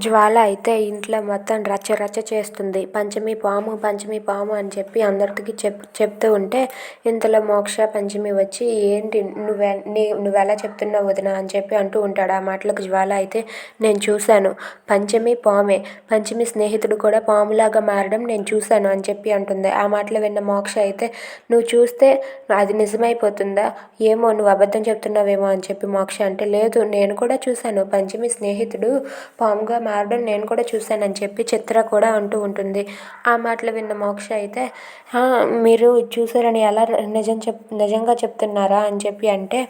జ్వాల అయితే ఇంట్లో మొత్తం రచ్చ రచ్చ చేస్తుంది. పంచమి పాము అని చెప్పి అందరికీ చెప్తూ ఉంటే ఇంతలో మోక్ష, పంచమి వచ్చి ఏంటి నువ్వెలా చెప్తున్నావు వదిన అని చెప్పి అంటూ ఉంటాడు. ఆ మాటలకు జ్వాల అయితే నేను చూశాను, పంచమి పామే, పంచమి స్నేహితుడు కూడా పాములాగా మారడం నేను చూశాను అని చెప్పి అంటుంది. ఆ మాటలు విన్న మోక్ష అయితే నువ్వు చూస్తే అది నిజమైపోతుందా, ఏమో నువ్వు అబద్ధం చెప్తున్నావేమో అని చెప్పి మోక్ష అంటే లేదు నేను కూడా చూశాను, పంచమి స్నేహితుడు పాముగా మారడం నేను కూడా చూశానని చెప్పి చిత్ర కూడా అంటూ ఉంటుంది. ఆ మాటలు విన్న మోక్ష అయితే మీరు చూసారని ఎలా నిజంగా చెప్తున్నారా అని చెప్పి అంటే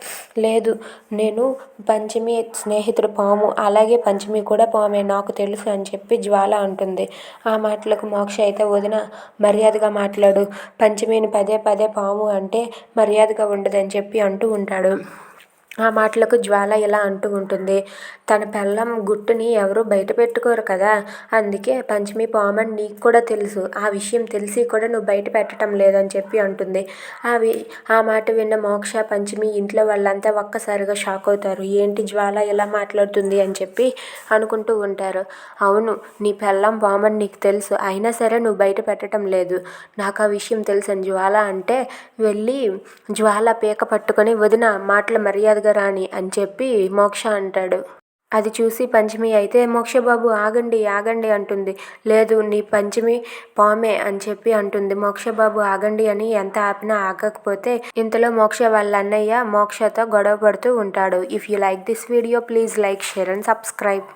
లేదు నేను పంచమి స్నేహితుడు పాము, అలాగే పంచమి కూడా పామే, నాకు తెలుసు అని చెప్పి జ్వాల అంటుంది. ఆ మాటలకు మోక్ష అయితే వదిన మర్యాదగా మాట్లాడు, పంచమిని పదే పదే పాము అంటే మర్యాదగా ఉండదని చెప్పి అంటూ ఉంటాడు. ఆ మాటలకు జ్వాల ఇలా అంటూ ఉంటుంది, తన పెళ్ళం గుట్టుని ఎవరు బయట పెట్టుకోరు కదా, అందుకే పంచమి పామని నీకు కూడా తెలుసు, ఆ విషయం తెలిసి కూడా నువ్వు బయట పెట్టడం లేదని చెప్పి అంటుంది. ఆ మాట విన్న మోక్ష, పంచమి ఇంట్లో వాళ్ళంతా ఒక్కసారిగా షాక్ అవుతారు. ఏంటి జ్వాల ఇలా మాట్లాడుతుంది అని చెప్పి అనుకుంటూ ఉంటారు. అవును నీ పెళ్ళం పామని నీకు తెలుసు, అయినా సరే నువ్వు బయట పెట్టడం లేదు, నాకు ఆ విషయం తెలుసు అని జ్వాల అంటే వెళ్ళి జ్వాల పీక పట్టుకొని వదిన మాటల మర్యాదగా రాని అని చెప్పి మోక్ష అంటాడు. అది చూసి పంచమి అయితే మోక్షబాబు ఆగండి అంటుంది. లేదు నీ పంచమి పామే అని చెప్పి అంటుంది. మోక్షబాబు ఆగండి అని ఎంత ఆపినా ఆగకపోతే ఇంతలో మోక్ష వాళ్ళ అన్నయ్య మోక్షతో గొడవ పడుతూ ఉంటాడు. If you like this video please like, share and subscribe.